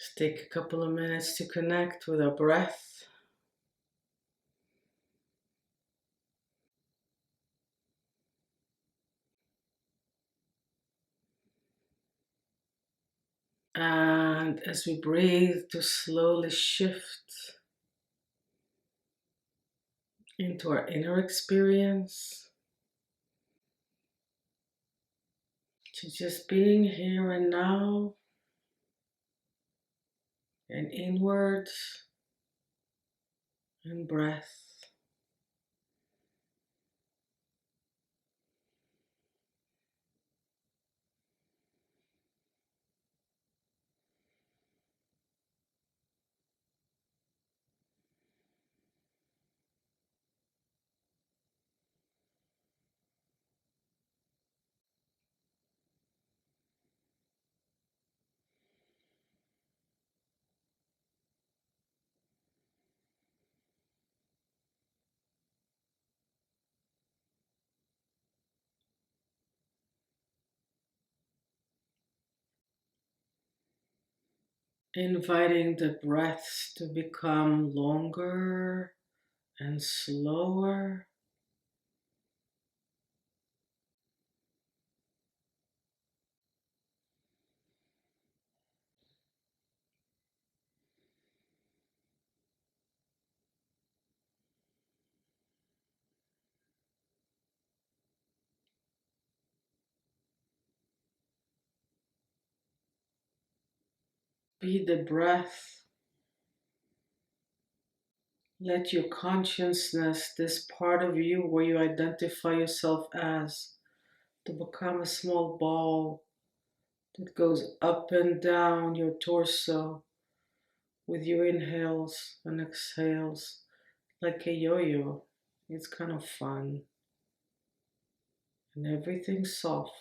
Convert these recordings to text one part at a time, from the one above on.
Let's take a couple of minutes to connect with our breath. And as we breathe, to slowly shift into our inner experience, to just being here and now, and inwards and breath. Inviting the breaths to become longer and slower. Be the breath. Let your consciousness, this part of you where you identify yourself as, to become a small ball that goes up and down your torso with your inhales and exhales like a yo-yo. It's kind of fun. And everything's soft.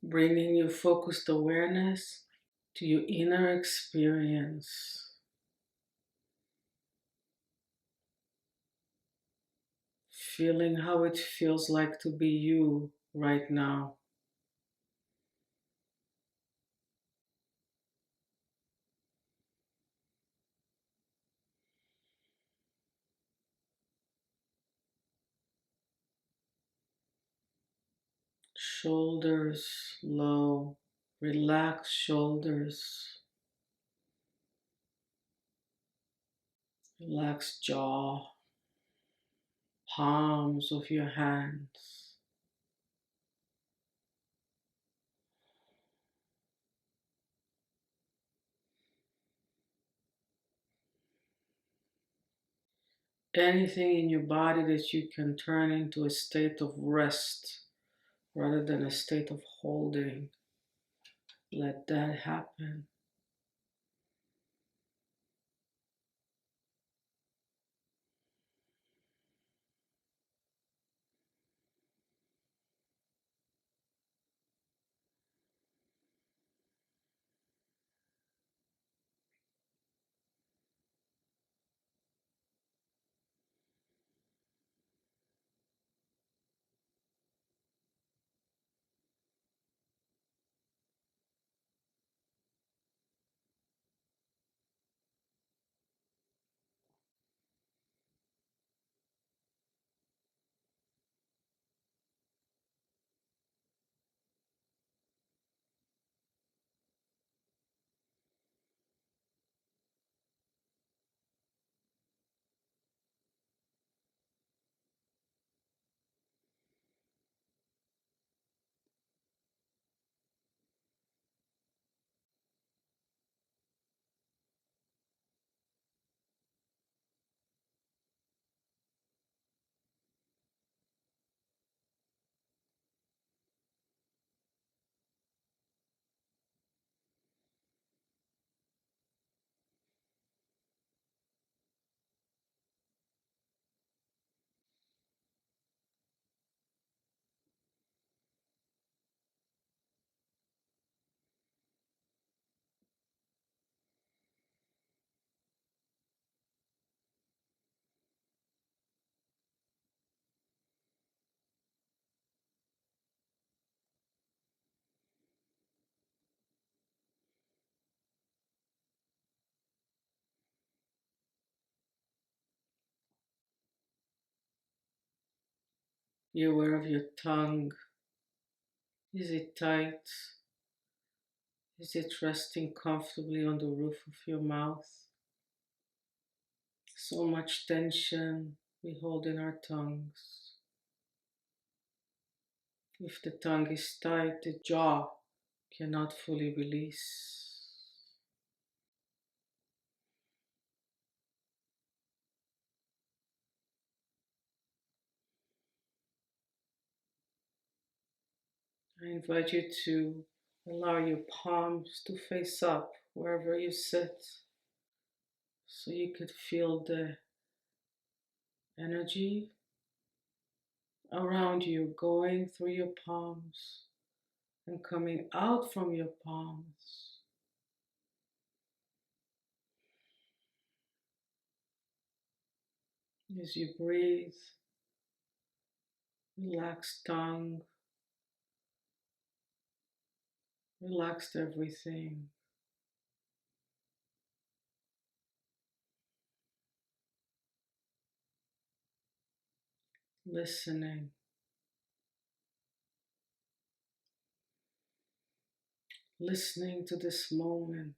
Bringing your focused awareness to your inner experience. Feeling how it feels like to be you right now. Shoulders low, relaxed shoulders, relaxed jaw, palms of your hands. Anything in your body that you can turn into a state of rest rather than a state of holding, let that happen. You're aware of your tongue. Is it tight? Is it resting comfortably on the roof of your mouth? So much tension we hold in our tongues. If the tongue is tight, the jaw cannot fully release. I invite you to allow your palms to face up wherever you sit so you could feel the energy around you going through your palms and coming out from your palms. As you breathe, relaxed tongue, relaxed everything. Listening, listening to this moment.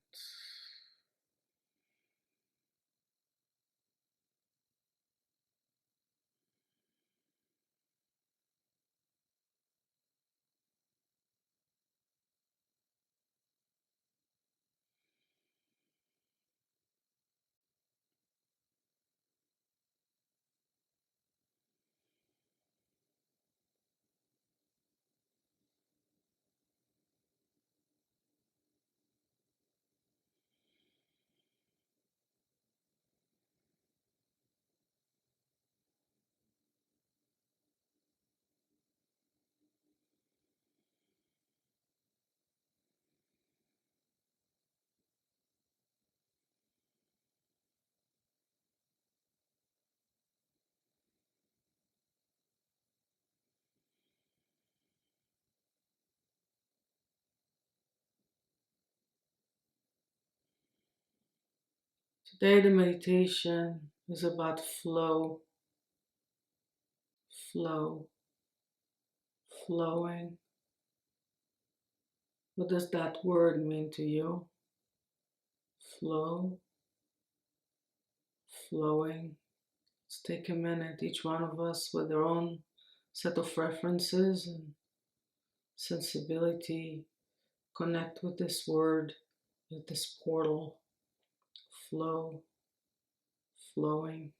Today, the meditation is about flow, flow, flowing. What does that word mean to you? Flow, flowing. Let's take a minute, each one of us with their own set of references and sensibility. Connect with this word, with this portal. Flow, flowing.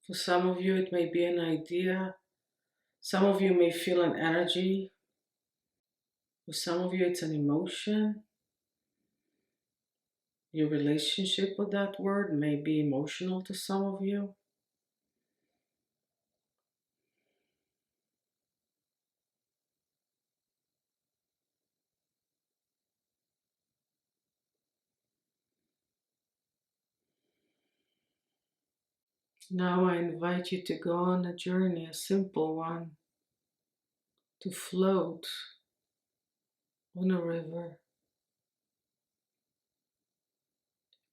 For some of you, it may be an idea. Some of you may feel an energy. For some of you, it's an emotion. Your relationship with that word may be emotional to some of you. Now I invite you to go on a journey, a simple one, to float on a river.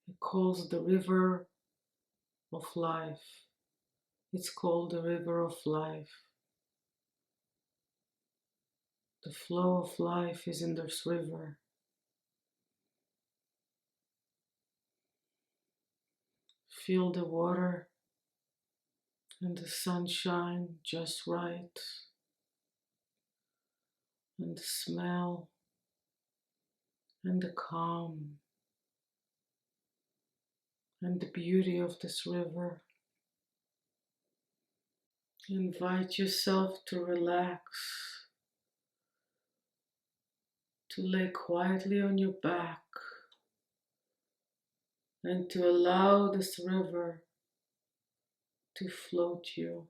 It calls the river of life. It's called the river of life. The flow of life is in this river. Feel the water and the sunshine just right, and the smell and the calm and the beauty of this river. Invite yourself to relax, to lay quietly on your back, and to allow this river to float you.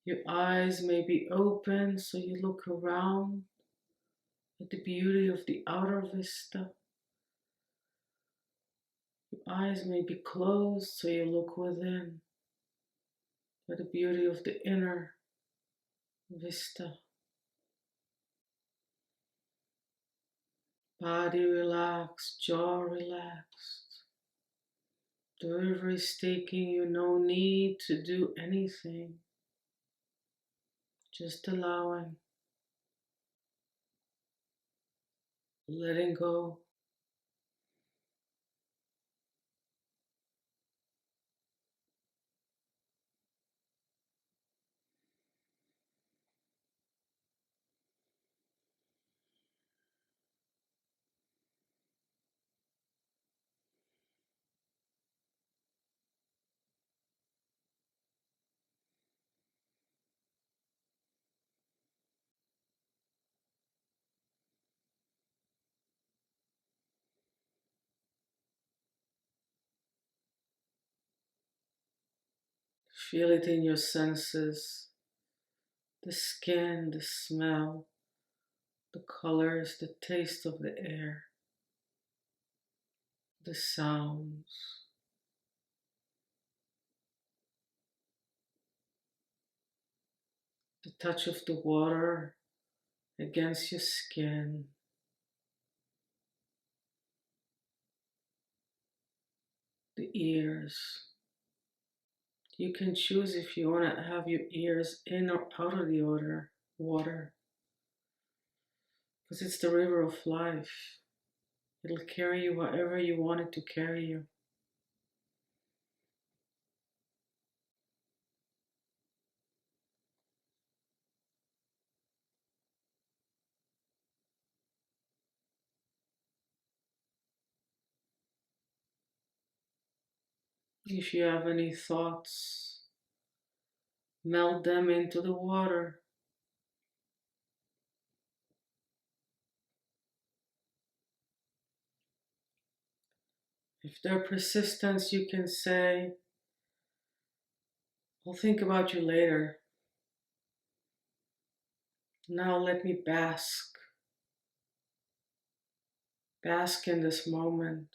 Your eyes may be open so you look around at the beauty of the outer vista. Your eyes may be closed so you look within at the beauty of the inner vista. Body relaxed, jaw relaxed. The river is taking you, no need to do anything. Just allowing, letting go. Feel it in your senses, the skin, the smell, the colors, the taste of the air, the sounds. The touch of the water against your skin, the ears. You can choose if you want to have your ears in or out of the water, because it's the river of life. It'll carry you wherever you want it to carry you. If you have any thoughts, melt them into the water. If they're persistent, you can say, I'll think about you later. Now let me bask in this moment.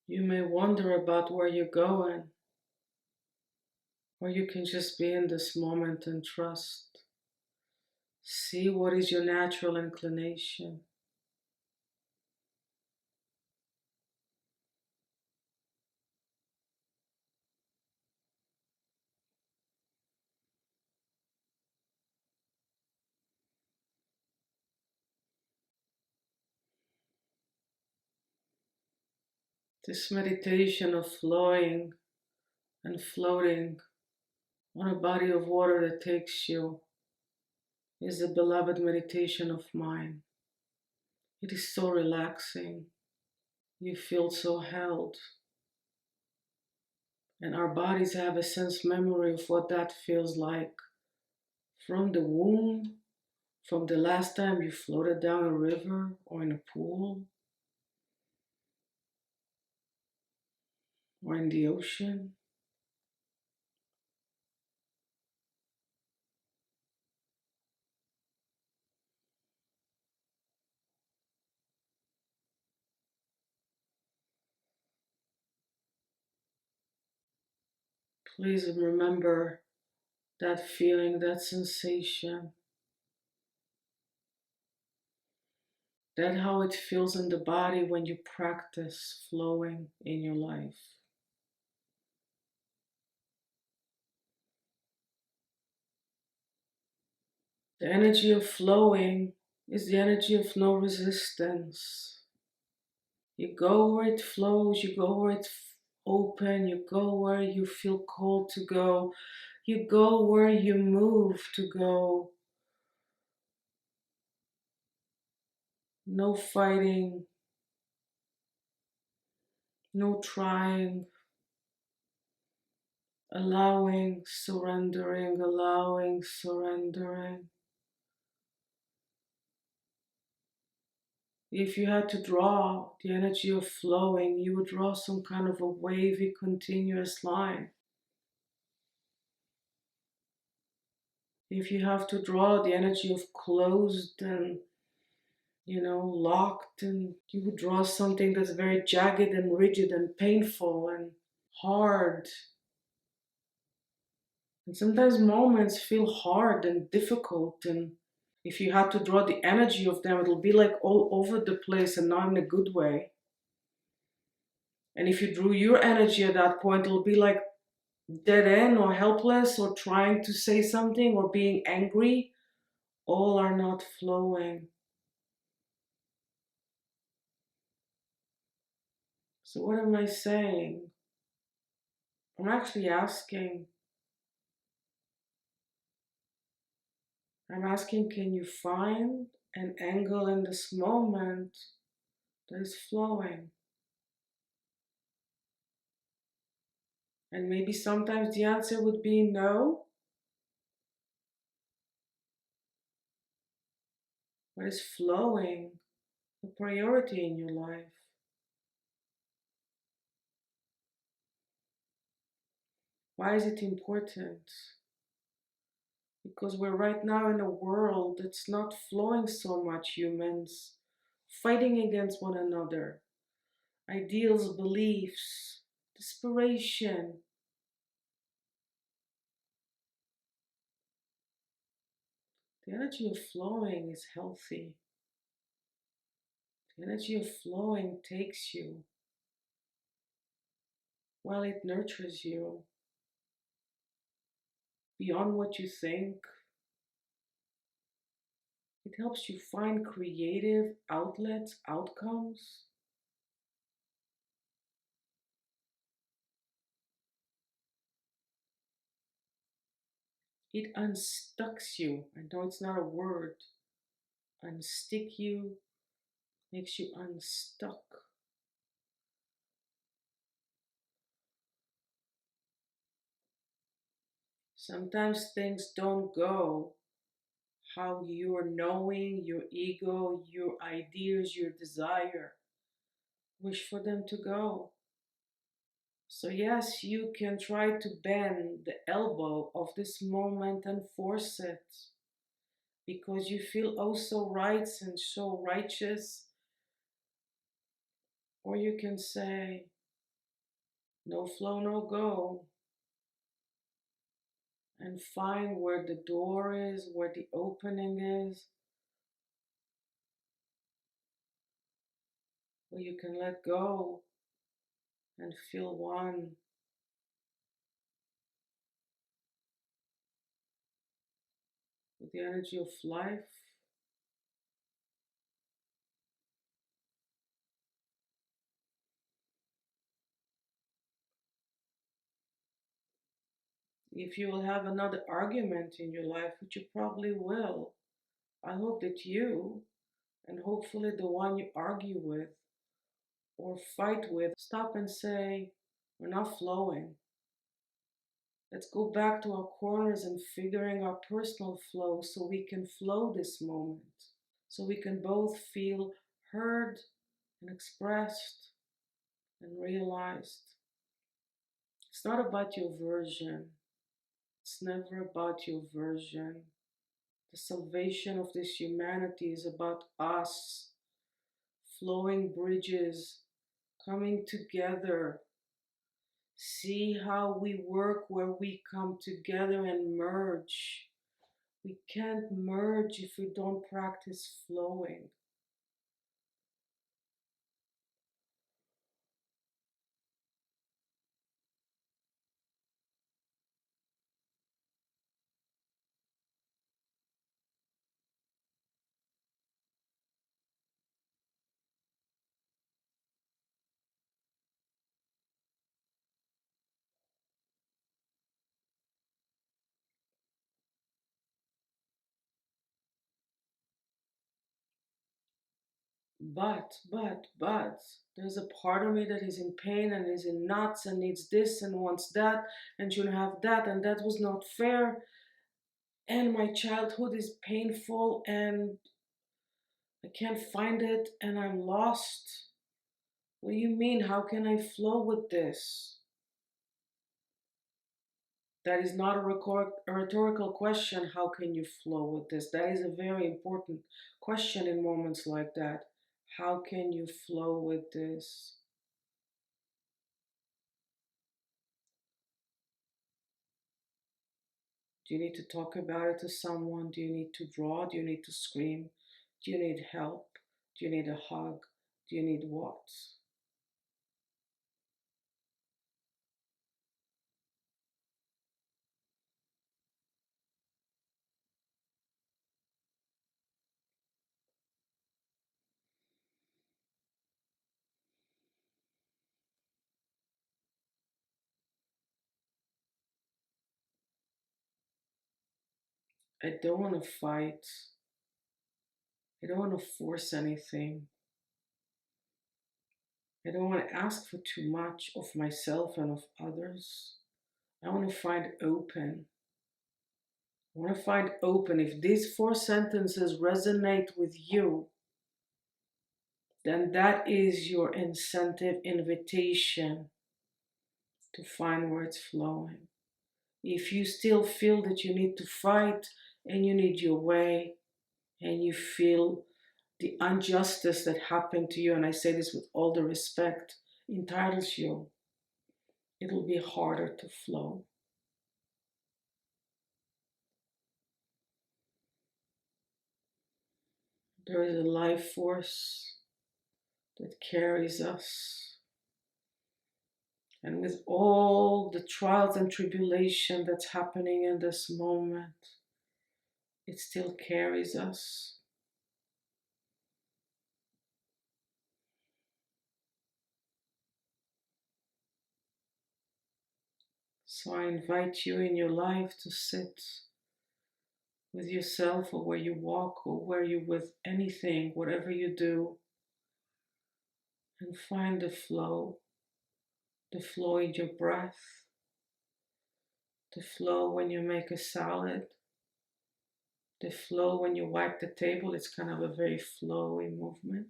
You may wonder about where you're going, or you can just be in this moment and trust. See what is your natural inclination. This meditation of flowing and floating on a body of water that takes you is a beloved meditation of mine. It is so relaxing. You feel so held. And our bodies have a sense memory of what that feels like. From the womb, from the last time you floated down a river or in a pool or in the ocean. Please remember that feeling, that sensation, that how it feels in the body when you practice flowing in your life. The energy of flowing is the energy of no resistance. You go where it flows, you go where it's open, you go where you feel called to go, you go where you move to go. No fighting, no trying, allowing, surrendering, allowing, surrendering. If you had to draw the energy of flowing, you would draw some kind of a wavy, continuous line. If you have to draw the energy of closed and, locked, and you would draw something that's very jagged and rigid and painful and hard. And sometimes moments feel hard and difficult, and if you had to draw the energy of them, it'll be like all over the place and not in a good way. And if you drew your energy at that point, it'll be like dead end or helpless or trying to say something or being angry. All are not flowing. So, what am I saying? I'm actually asking. I'm asking, can you find an angle in this moment that is flowing? And maybe sometimes the answer would be no. What is flowing a priority in your life? Why is it important? Because we're right now in a world that's not flowing so much, humans fighting against one another, ideals, beliefs, desperation. The energy of flowing is healthy. The energy of flowing takes you while it nurtures you beyond what you think. It helps you find creative outlets, outcomes. It unstucks you. I know it's not a word. Unstick you, makes you unstuck. Sometimes things don't go how your knowing, your ego, your ideas, your desire wish for them to go. So, yes, you can try to bend the elbow of this moment and force it because you feel oh so right and so righteous. Or you can say, no flow, no go, and find where the door is, where the opening is, where you can let go and feel one with the energy of life. If you will have another argument in your life, which you probably will, I hope that you, and hopefully the one you argue with or fight with, stop and say, we're not flowing. Let's go back to our corners and figuring our personal flow so we can flow this moment. So we can both feel heard and expressed and realized. It's not about your version. It's never about your version. The salvation of this humanity is about us flowing bridges, coming together. See how we work where we come together and merge. We can't merge if we don't practice flowing. But, there's a part of me that is in pain and is in knots and needs this and wants that and should have that, and that was not fair. And my childhood is painful and I can't find it and I'm lost. What do you mean? How can I flow with this? That is not a rhetorical question. How can you flow with this? That is a very important question in moments like that. How can you flow with this? Do you need to talk about it to someone? Do you need to draw? Do you need to scream? Do you need help? Do you need a hug? Do you need what? I don't want to fight. I don't want to force anything. I don't want to ask for too much of myself and of others. I want to find open. I want to find open. If these four sentences resonate with you, then that is your incentive invitation to find where it's flowing. If you still feel that you need to fight and you need your way and you feel the injustice that happened to you, and I say this with all the respect, entitles you, it'll be harder to flow. There is a life force that carries us. And with all the trials and tribulation that's happening in this moment, it still carries us. So I invite you in your life to sit with yourself or where you walk or where you with anything, whatever you do, and find the flow in your breath, the flow when you make a salad, the flow when you wipe the table. It's kind of a very flowy movement.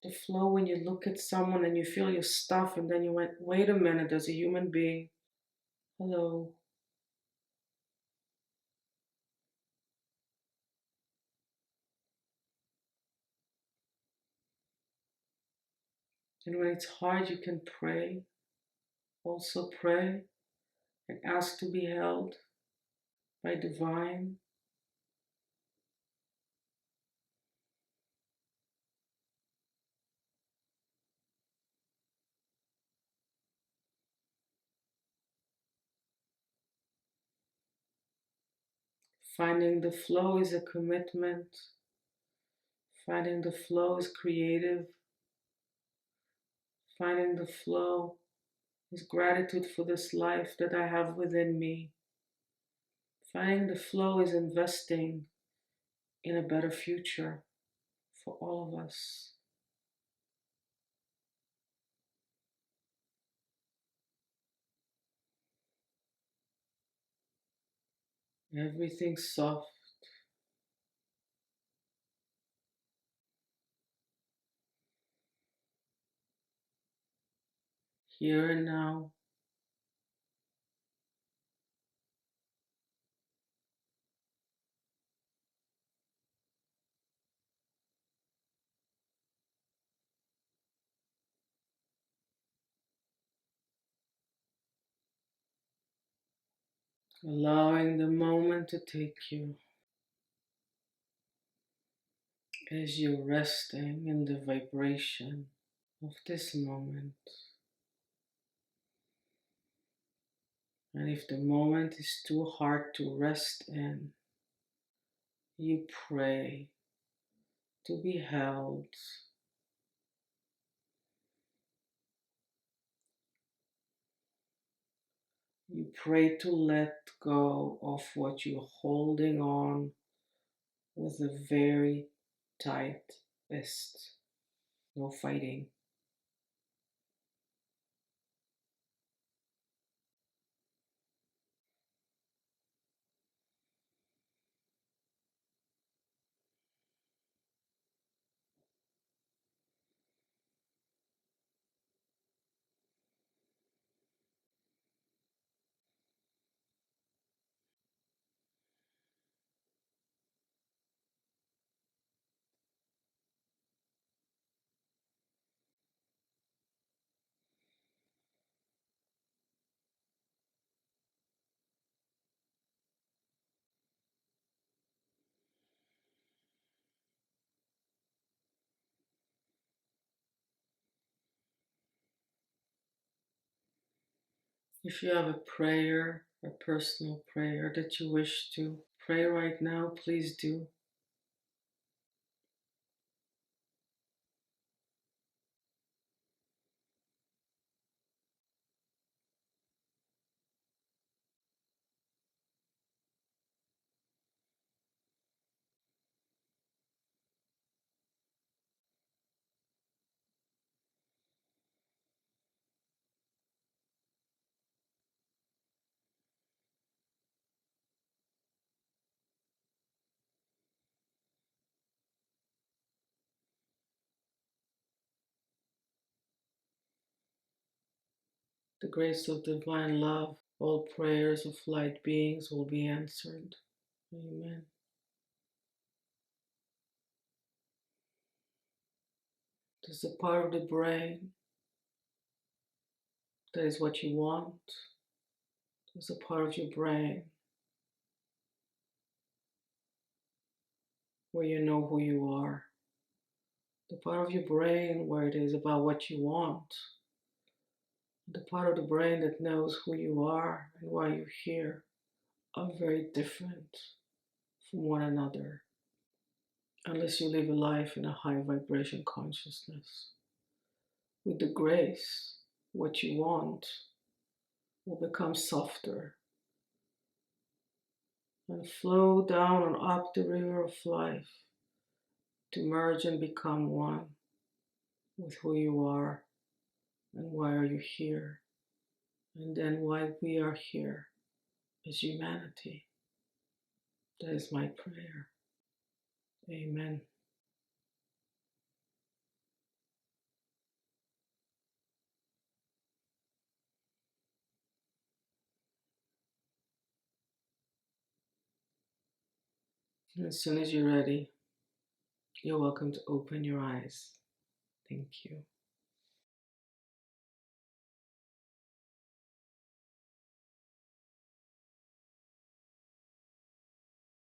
The flow when you look at someone and you feel your stuff and then you went, wait a minute, there's a human being. Hello. And when it's hard, you can pray. Also pray and ask to be held by divine. Finding the flow is a commitment. Finding the flow is creative. Finding the flow is gratitude for this life that I have within me. Finding the flow is investing in a better future for all of us. Everything soft. Here and now. Allowing the moment to take you as you're resting in the vibration of this moment. And if the moment is too hard to rest in, you pray to be held. You pray to let go of what you're holding on with a very tight fist. No fighting. If you have a prayer, a personal prayer that you wish to pray right now, please do. The grace of divine love, all prayers of light beings will be answered. Amen. There's a part of the brain that is what you want. There's a part of your brain where you know who you are. The part of your brain where it is about what you want. The part of the brain that knows who you are and why you're here are very different from one another unless you live a life in a high vibration consciousness. With the grace, what you want will become softer and flow down and up the river of life to merge and become one with who you are and why are you here, and then why we are here as humanity. That is my prayer. Amen. And as soon as you're ready, you're welcome to open your eyes. Thank you.